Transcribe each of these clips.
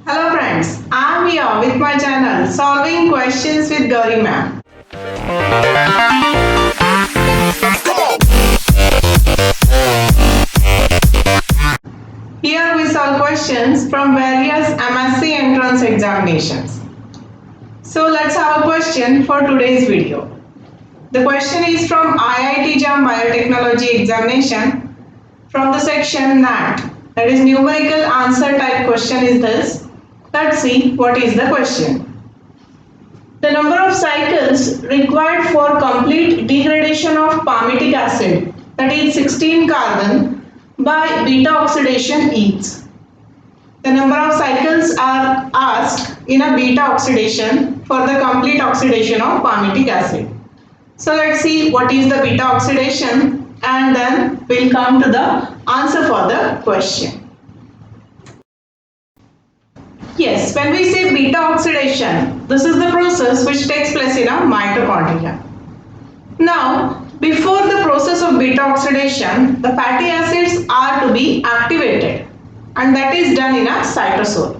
Hello friends, I am here with my channel Solving Questions with Gauri Ma'am. Here we solve questions from various MSc entrance examinations. So let's have a question for today's video. The question is from IIT JAM Biotechnology examination from the section NAT, that is numerical answer type question is this. Let's see what is the question. The number of cycles required for complete degradation of palmitic acid, that is 16 carbon, by beta oxidation is. The number of cycles are asked in a beta oxidation for the complete oxidation of palmitic acid. So let's see what is the beta oxidation and then we'll come to the answer for the question. Yes, when we say beta oxidation, this is the process which takes place in a mitochondria. Now, before the process of beta oxidation, the fatty acids are to be activated and that is done in a cytosol.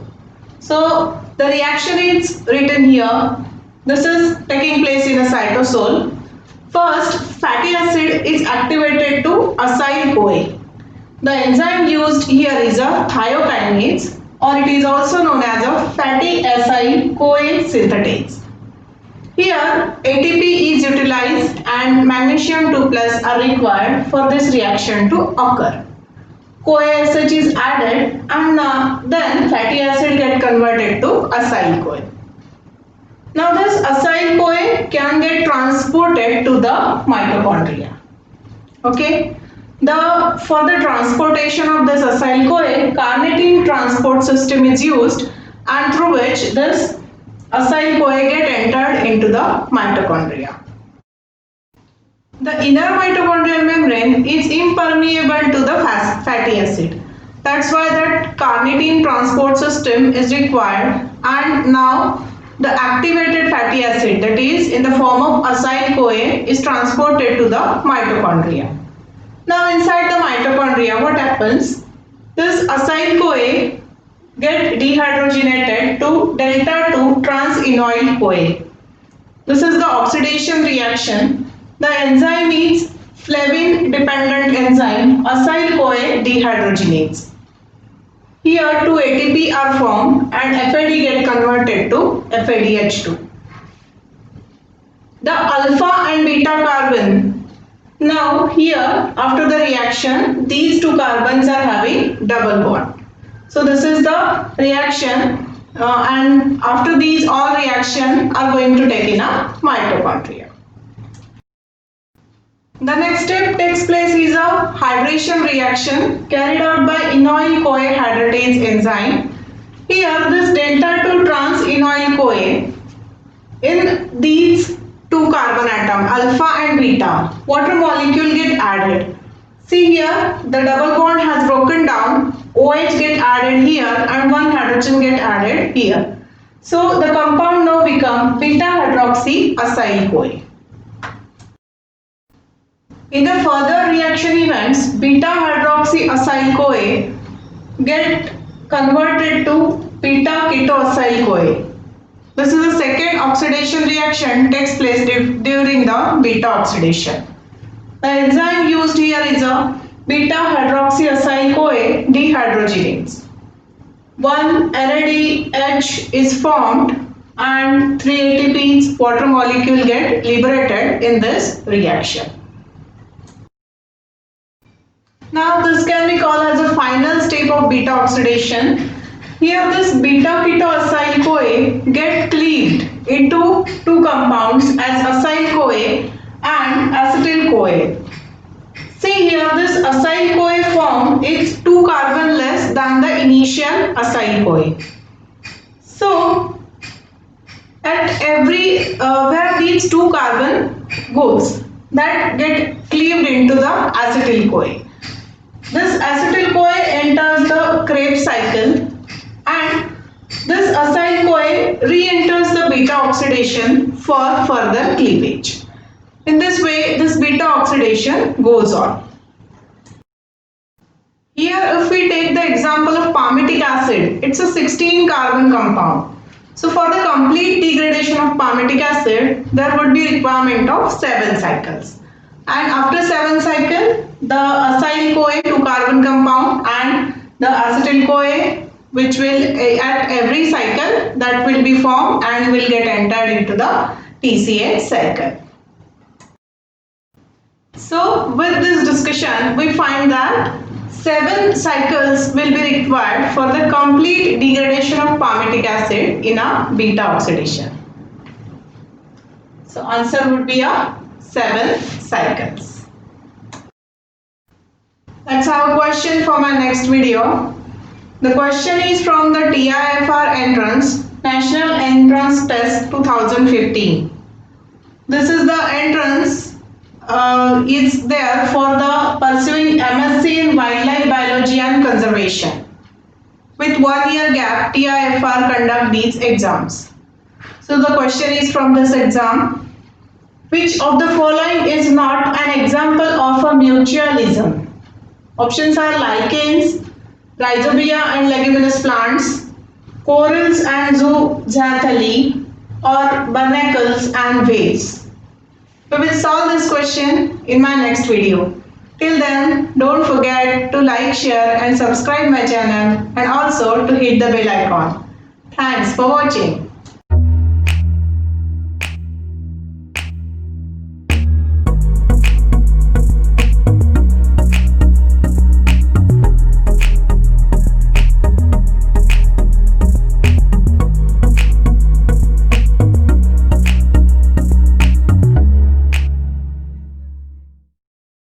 So, the reaction is written here. This is taking place in a cytosol. First, fatty acid is activated to acyl-CoA. The enzyme used here is a thiokinase, or it is also known as a fatty acyl-CoA synthetase. Here ATP is utilized and magnesium 2 plus are required for this reaction to occur. CoASH is added and then fatty acid get converted to acyl-CoA. Now this acyl-CoA can get transported to the mitochondria. Okay. For the transportation of this acyl-CoA, carnitine transport system is used and through which this acyl-CoA get entered into the mitochondria. The inner mitochondrial membrane is impermeable to the fatty acid. That's why that carnitine transport system is required and now the activated fatty acid, that is in the form of acyl-CoA, is transported to the mitochondria. Now inside the mitochondria, what happens? This acyl-CoA get dehydrogenated to delta-2 trans-enoyl-CoA. This is the oxidation reaction. The enzyme is flavin-dependent enzyme acyl-CoA dehydrogenase. Here 2 ATP are formed and FAD get converted to FADH2. The alpha and beta carbon. Now here after the reaction these two carbons are having double bond. So this is the reaction and after these all reaction are going to take in a mitochondria. The next step takes place is a hydration reaction carried out by enoyl-CoA hydratase enzyme. Here this delta-2 trans-enoyl-CoA, in these two carbon atom alpha and beta, water molecule get added. See here the double bond has broken down, OH get added here and one hydrogen get added here. So the compound now become beta hydroxy acyl-CoA. In the further reaction events, beta hydroxy acyl-CoA get converted to beta ketoacyl-CoA. This is the second oxidation reaction takes place during the beta oxidation. The enzyme used here is a beta hydroxyacyl-CoA dehydrogenase. One NADH is formed and 3 ATPs water molecule get liberated in this reaction. Now this can be called as a final step of beta oxidation. Here this beta ketoacyl-CoA get cleaved into two compounds as acyl-CoA and acetyl-CoA. See here this acyl-CoA form is 2 carbon less than the initial acyl-CoA. So at every where these 2 carbon goes, that get cleaved into the acetyl-CoA. This acetyl-CoA enters the Krebs cycle and this acyl-CoA re-enters the beta oxidation for further cleavage. In this way, this beta oxidation goes on. Here if we take the example of palmitic acid, it's a 16 carbon compound. So for the complete degradation of palmitic acid, there would be requirement of 7 cycles. And after 7 cycles, the acyl-CoA 2 carbon compound and the acetyl-CoA, which will at every cycle that will be formed and will get entered into the TCA cycle. So with this discussion, we find that 7 cycles will be required for the complete degradation of palmitic acid in a beta oxidation. So answer would be a 7 cycles. Let's have a question for my next video. The question is from the TIFR entrance, National Entrance Test 2015. This is the entrance is there for the pursuing MSc in Wildlife Biology and Conservation. With 1 year gap, TIFR conduct these exams. So the question is from this exam, which of the following is not an example of a mutualism? Options are lichens, rhizobia and leguminous plants, corals and zooxanthellae, or barnacles and whales. We will solve this question in my next video. Till then, don't forget to like, share and subscribe my channel and also to hit the bell icon. Thanks for watching.